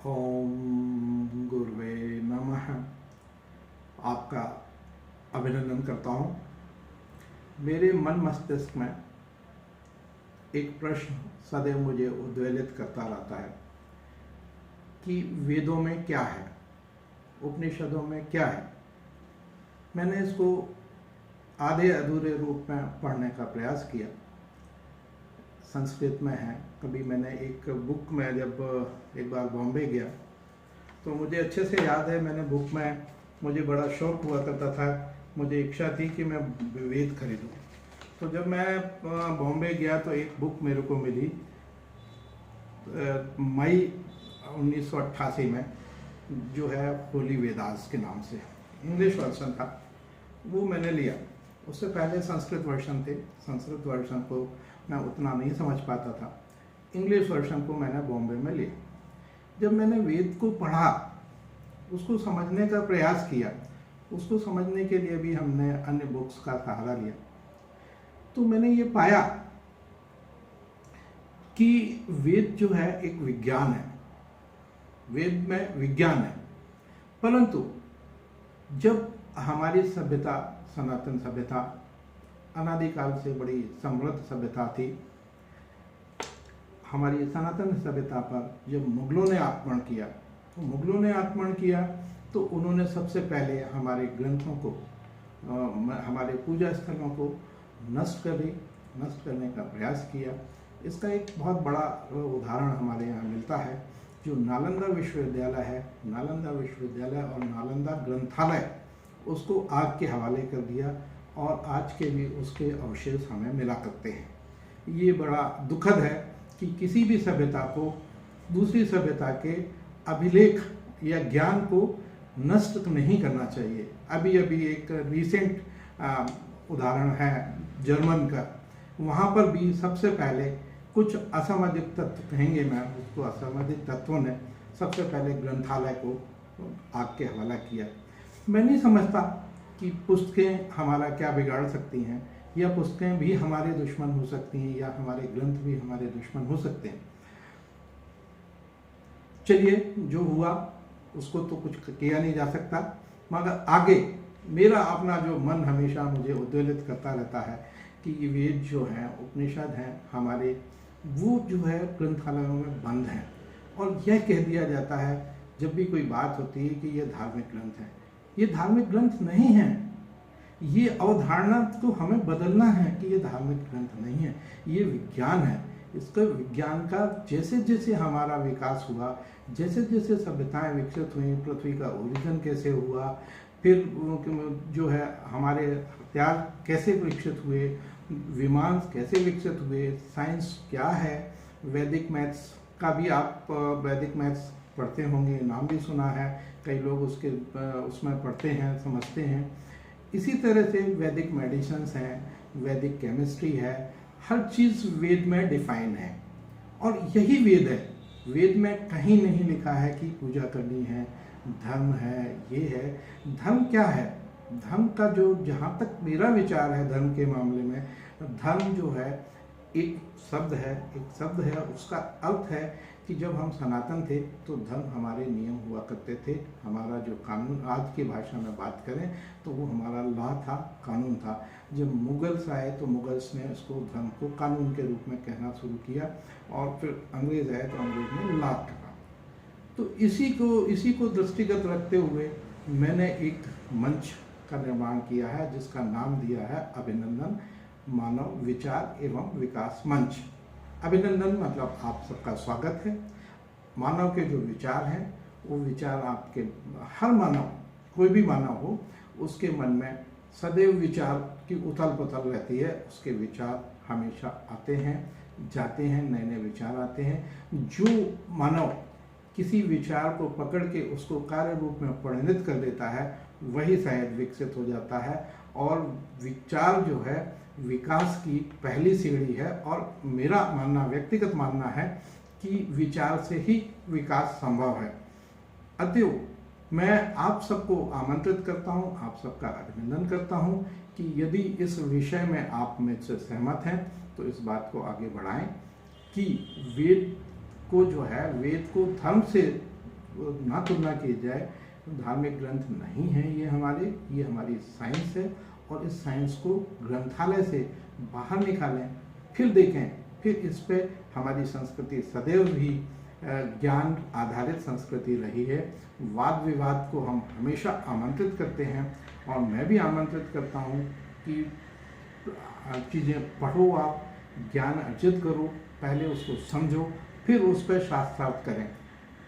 ओम गुरुवे नमः। आपका अभिनंदन करता हूँ। मेरे मन मस्तिष्क में एक प्रश्न सदैव मुझे उद्वेलित करता रहता है कि वेदों में क्या है, उपनिषदों में क्या है। मैंने इसको आधे अधूरे रूप में पढ़ने का प्रयास किया। संस्कृत में है। कभी मैंने एक बुक में जब एक बार बॉम्बे गया तो मुझे अच्छे से याद है, मैंने बुक में मुझे बड़ा शौक हुआ करता था, मुझे इच्छा थी कि मैं वेद खरीदूं। तो जब मैं बॉम्बे गया तो एक बुक मेरे को मिली मई 1988 में, जो है होली वेदास के नाम से, इंग्लिश वर्जन था। वो मैंने लिया। उससे पहले संस्कृत वर्जन थे। संस्कृत वर्जन को मैं उतना नहीं समझ पाता था। इंग्लिश वर्जन को मैंने बॉम्बे में लिया। जब मैंने वेद को पढ़ा, उसको समझने का प्रयास किया, उसको समझने के लिए भी हमने अन्य बुक्स का सहारा लिया, तो मैंने ये पाया कि वेद जो है एक विज्ञान है। वेद में विज्ञान है। परंतु जब हमारी सभ्यता, सनातन सभ्यता, अनादिकाल से बड़ी समृद्ध सभ्यता थी, हमारी सनातन सभ्यता पर जब मुगलों ने आक्रमण किया, तो उन्होंने सबसे पहले हमारे ग्रंथों को, हमारे पूजा स्थलों को नष्ट करने का प्रयास किया। इसका एक बहुत बड़ा उदाहरण हमारे यहाँ मिलता है, जो नालंदा विश्वविद्यालय है। नालंदा विश्वविद्यालय और नालंदा ग्रंथालय, उसको आग के हवाले कर दिया और आज के भी उसके अवशेष हमें मिला करते हैं। ये बड़ा दुखद है कि किसी भी सभ्यता को दूसरी सभ्यता के अभिलेख या ज्ञान को नष्ट नहीं करना चाहिए। अभी एक रिसेंट उदाहरण है जर्मन का। वहाँ पर भी सबसे पहले कुछ असामाजिक तत्व, कहेंगे मैं उसको, असामाजिक तत्वों ने सबसे पहले ग्रंथालय को आग के हवाला किया। मैं नहीं समझता कि पुस्तकें हमारा क्या बिगाड़ सकती हैं, या पुस्तकें भी हमारे दुश्मन हो सकती हैं, या हमारे ग्रंथ भी हमारे दुश्मन हो सकते हैं। चलिए, जो हुआ उसको तो कुछ किया नहीं जा सकता, मगर आगे मेरा अपना जो मन हमेशा मुझे उद्वेलित करता रहता है कि ये वेद जो हैं, उपनिषद हैं हमारे, वो जो है ग्रंथालयों में बंद हैं। और यह कह दिया जाता है जब भी कोई बात होती है कि ये धार्मिक ग्रंथ है। ये धार्मिक ग्रंथ नहीं है। ये अवधारणा को हमें बदलना है कि ये धार्मिक ग्रंथ नहीं है, ये विज्ञान है। इसका विज्ञान का जैसे जैसे हमारा विकास हुआ, जैसे जैसे सभ्यताएं विकसित हुई, पृथ्वी का ओरिजिन कैसे हुआ, फिर जो है हमारे हथियार कैसे विकसित हुए, विमान कैसे विकसित हुए, साइंस क्या है, वैदिक मैथ्स का भी आप वैदिक मैथ्स पढ़ते होंगे, नाम भी सुना है, कई लोग उसमें पढ़ते हैं, समझते हैं। इसी तरह से वैदिक मेडिसिन्स हैं, वैदिक केमिस्ट्री है, हर चीज़ वेद में डिफाइन है। और यही वेद है। वेद में कहीं नहीं लिखा है कि पूजा करनी है, धर्म है, ये है। धर्म क्या है? धर्म का जो, जहाँ तक मेरा विचार है धर्म के मामले में, धर्म जो है एक शब्द है, उसका अर्थ है कि जब हम सनातन थे तो धर्म हमारे नियम हुआ करते थे। हमारा जो कानून, आज की भाषा में बात करें तो वो हमारा लॉ था, कानून था। जब मुगल्स आए तो मुगल्स ने इसको, धर्म को कानून के रूप में कहना शुरू किया, और फिर अंग्रेज आए तो अंग्रेज ने लॉ कहा। तो इसी को दृष्टिगत रखते हुए मैंने एक मंच का निर्माण किया है, जिसका नाम दिया है अभिनंदन मानव विचार एवं विकास मंच। अभिनंदन मतलब आप सबका स्वागत है। मानव के जो विचार हैं, वो विचार आपके, हर मानव, कोई भी मानव हो, उसके मन में सदैव विचार की उथल पुथल रहती है। उसके विचार हमेशा आते हैं, जाते हैं, नए नए विचार आते हैं। जो मानव किसी विचार को पकड़ के उसको कार्य रूप में परिणत कर देता है, वही शायद विकसित हो जाता है। और विचार जो है विकास की पहली सीढ़ी है। और मेरा मानना, व्यक्तिगत मानना है कि विचार से ही विकास संभव है। अतएव मैं आप सबको आमंत्रित करता हूं, आप सबका अभिनंदन करता हूं कि यदि इस विषय में आप मुझसे सहमत हैं तो इस बात को आगे बढ़ाएं कि वेद को जो है, वेद को धर्म से ना तुलना की जाए, धार्मिक ग्रंथ नहीं है ये हमारी साइंस है, और इस साइंस को ग्रंथालय से बाहर निकालें, फिर देखें, फिर इस पे हमारी संस्कृति सदैव भी ज्ञान आधारित संस्कृति रही है। वाद विवाद को हम हमेशा आमंत्रित करते हैं, और मैं भी आमंत्रित करता हूँ कि चीज़ें पढ़ो, आप ज्ञान अर्जित करो, पहले उसको समझो, फिर उस पर शास्त्रार्थ करें।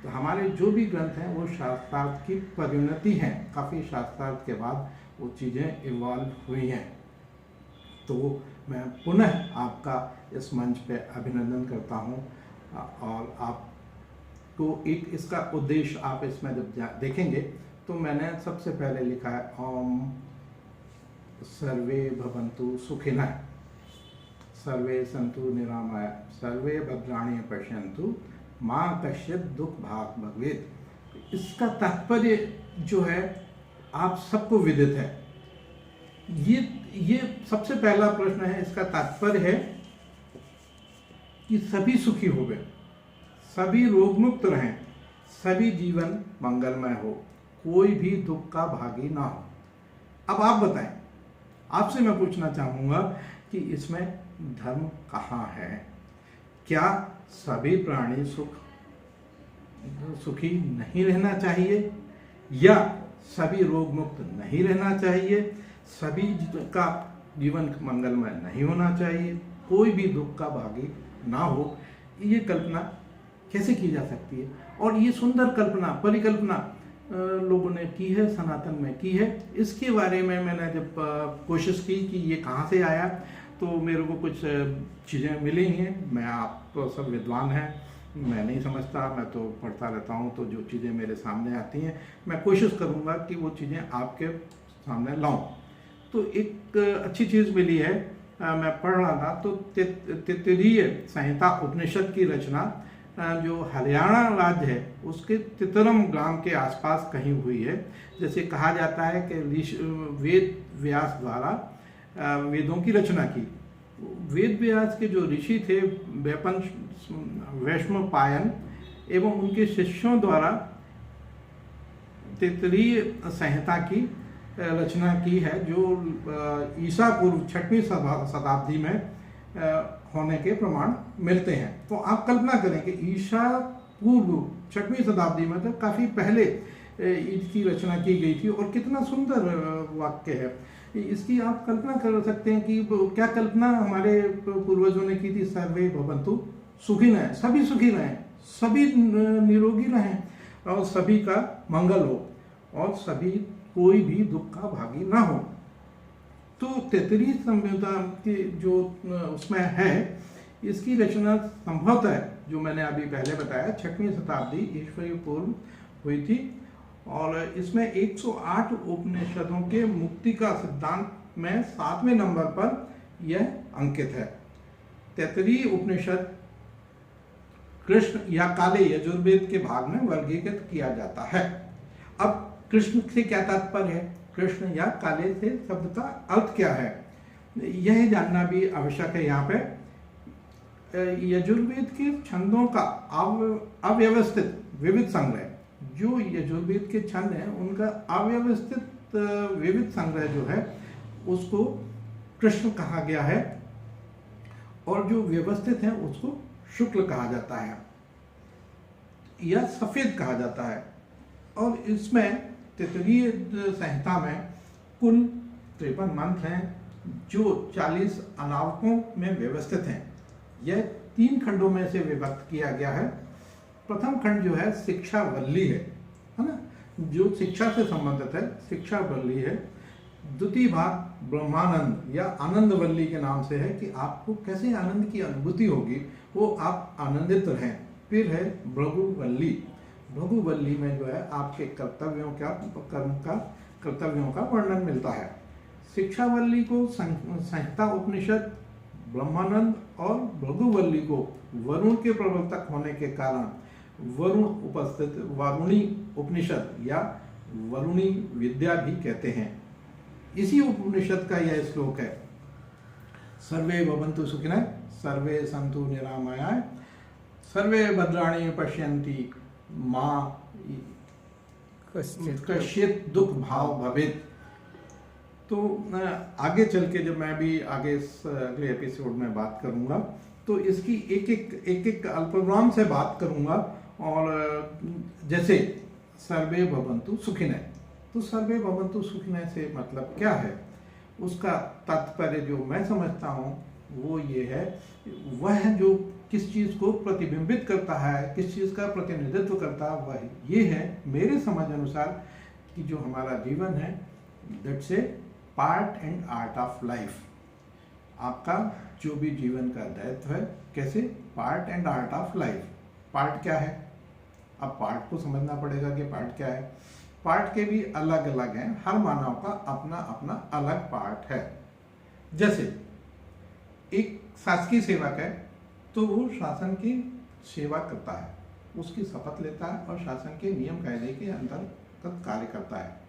तो हमारे जो भी ग्रंथ हैं वो शास्त्रार्थ की परिणति हैं, काफ़ी शास्त्रार्थ के बाद वो चीज़ें इवॉल्व हुई हैं। तो मैं पुनः आपका इस मंच पे अभिनंदन करता हूँ, और आपको एक इसका उद्देश्य आप इसमें जब देखेंगे तो मैंने सबसे पहले लिखा है ओम सर्वे भवन्तु सुखिनः, सर्वे सन्तु निरामया, सर्वे भद्राणि पश्यन्तु माँ कश्चित् दुख भाग भवेत्। इसका तात्पर्य जो है आप सबको विदित है। ये सबसे पहला प्रश्न है, इसका तात्पर्य है कि सभी सुखी हो गए, सभी रोग मुक्त रहें, सभी जीवन मंगलमय हो, कोई भी दुख का भागी ना हो। अब आप बताएं, आपसे मैं पूछना चाहूँगा कि इसमें धर्म कहाँ है? क्या सभी प्राणी सुखी नहीं रहना चाहिए, या सभी रोग मुक्त नहीं रहना चाहिए, सभी का जीवन मंगलमय नहीं होना चाहिए, कोई भी दुख का भागी ना हो? ये कल्पना कैसे की जा सकती है? और ये सुंदर कल्पना, परिकल्पना लोगों ने की है, सनातन में की है। इसके बारे में मैंने जब कोशिश की कि ये कहाँ से आया, तो मेरे को कुछ चीज़ें मिली हैं। मैं, आप तो सब विद्वान हैं, मैं नहीं समझता, मैं तो पढ़ता रहता हूँ, तो जो चीज़ें मेरे सामने आती हैं मैं कोशिश करूँगा कि वो चीज़ें आपके सामने लाऊं। तो एक अच्छी चीज़ मिली है, मैं पढ़ रहा था, तो तैत्तिरीय संहिता उपनिषद की रचना जो हरियाणा राज्य है उसके तितरम ग्राम के आसपास कहीं हुई है। जैसे कहा जाता है कि वेद व्यास द्वारा वेदों की रचना की। वेद व्यास के जो ऋषि थे वैश्वपायन एवं उनके शिष्यों द्वारा तैत्तिरीय संहिता की रचना की है, जो ईसा पूर्व 6वीं शताब्दी में होने के प्रमाण मिलते हैं। तो आप कल्पना करें कि ईसा पूर्व 6वीं शताब्दी में, तो काफ़ी पहले इसकी रचना की गई थी, और कितना सुंदर वाक्य है। इसकी आप कल्पना कर सकते हैं कि क्या कल्पना हमारे पूर्वजों ने की थी, सर्वे भवन्तु सुखिनः, सभी सुखी रहें, सभी निरोगी रहें, और सभी का मंगल हो, और सभी कोई भी दुख का भागी ना हो। तो तैत्तिरीय संहिता की जो उसमें है, इसकी रचना संभवतः, जो मैंने अभी पहले बताया, 6वीं शताब्दी ईश्वरीय पूर्व हुई थी, और इसमें 108 उपनिषदों के मुक्ति का सिद्धांत में 7वें नंबर पर यह अंकित है। तैत्तिरीय उपनिषद कृष्ण या काले यजुर्वेद के भाग में वर्गीकृत किया जाता है। अब कृष्ण से क्या तात्पर्य है, कृष्ण या काले से शब्द का अर्थ क्या है, यह जानना भी आवश्यक है। यहाँ पे यजुर्वेद के छंदों का अव्यवस्थित विविध संग्रह, जो यजुर्वेद के छंद हैं उनका अव्यवस्थित विविध संग्रह जो है उसको कृष्ण कहा गया है, और जो व्यवस्थित है उसको शुक्ल कहा जाता है या सफेद कहा जाता है। और इसमें तैत्तिरीय संहिता में कुल 53 मंत्र हैं, जो 40 अनावकों में व्यवस्थित हैं। यह 3 खंडों में से विभक्त किया गया है। प्रथम खंड जो है शिक्षा वल्ली है ना, जो शिक्षा से संबंधित है, शिक्षा वल्ली है। द्वितीय भाग ब्रह्मानंद या आनंद वल्ली के नाम से है, कि आपको कैसे आनंद की अनुभूति होगी, वो आप आनंदित रहें। फिर है भृगुवल्ली, भृगुवल्ली में जो है आपके कर्तव्यों का, कर्म का, कर्तव्यों का वर्णन मिलता है। शिक्षावल्ली को संहिता उपनिषद, ब्रह्मानंद और भृगुवल्ली को वरुण के प्रवर्तक होने के कारण वरुण उपस्थित वारुणी उपनिषद या वरुणी विद्या भी कहते हैं। इसी उपनिषद का यह श्लोक है, सर्वे भवन्तु सुखिनः, सर्वे सन्तु निरामयाः, सर्वे भद्राणि पश्यन्ति माँ कश्चित दुख भाव भवेत। तो आगे चल के जब मैं भी आगे इस अगले एपिसोड में बात करूंगा तो इसकी एक एक अल्पविराम से बात करूंगा। और जैसे सर्वे भवन्तु सुखिनः, तो सर्वे भवन्तु सुखिनः से मतलब क्या है, उसका तात्पर्य जो मैं समझता हूँ वो ये है, वह जो किस चीज़ को प्रतिबिंबित करता है, किस चीज़ का प्रतिनिधित्व करता है, वह ये है मेरे समझ अनुसार कि जो हमारा जीवन है that's a part and art of life. आपका जो भी जीवन का दायित्व है, कैसे, part and art of life. Part क्या है, अब पार्ट को समझना पड़ेगा कि पार्ट क्या है। पार्ट के भी अलग अलग हैं, हर मानव का अपना अपना अलग पार्ट है। जैसे एक शासकीय सेवक है तो वो शासन की सेवा करता है, उसकी शपथ लेता है और शासन के नियम कायदे के अंतर्गत कार्य करता है।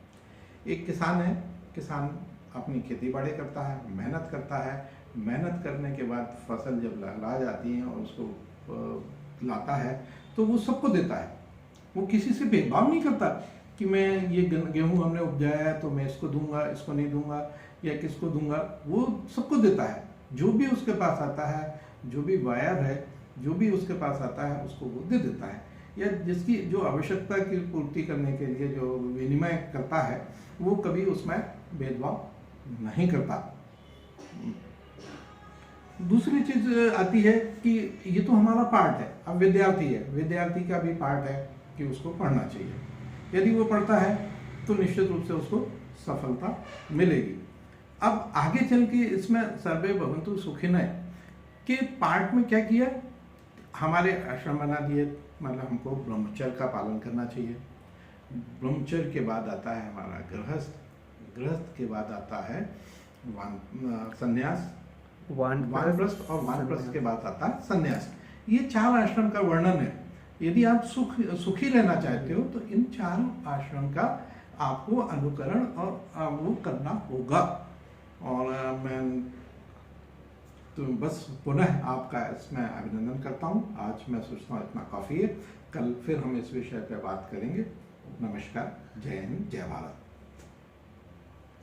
एक किसान है, किसान अपनी खेती बाड़ी करता है, मेहनत करता है, मेहनत करने के बाद फसल जब ला जाती है और उसको लाता है तो वो सबको देता है। वो किसी से भेदभाव नहीं करता कि मैं ये गेहूँ हमने उपजाया है तो मैं इसको दूंगा, इसको नहीं दूंगा या किसको दूंगा, वो सबको देता है। जो भी उसके पास आता है, जो भी वायर है, जो भी उसके पास आता है उसको वो दे देता है, या जिसकी जो आवश्यकता की पूर्ति करने के लिए जो विनिमय करता है वो कभी उसमें भेदभाव नहीं करता। दूसरी चीज आती है कि ये तो हमारा पार्ट है। अब विद्यार्थी है, विद्यार्थी का भी पार्ट है कि उसको पढ़ना चाहिए। यदि वो पढ़ता है तो निश्चित रूप से उसको सफलता मिलेगी। अब आगे चल के इसमें सर्वे भवन्तु सुखिनः के पार्ट में क्या किया, हमारे आश्रम बना दिए, मतलब हमको ब्रह्मचर्य का पालन करना चाहिए। ब्रह्मचर्य के बाद आता है हमारा गृहस्थ, गृहस्थ के बाद आता है संन्यास, वानप्रस्थ, और वानप्रस्थ के बाद आता है संन्यास। ये 4 आश्रम का वर्णन है। यदि आप सुखी रहना चाहते हो तो इन 4 आश्रम का आपको अनुकरण और वो करना होगा। और मैं तो बस पुनः आपका इसमें अभिनंदन करता हूँ। आज मैं सोचता हूँ इतना काफ़ी है, कल फिर हम इस विषय पर बात करेंगे। नमस्कार, जय हिंद, जय भारत।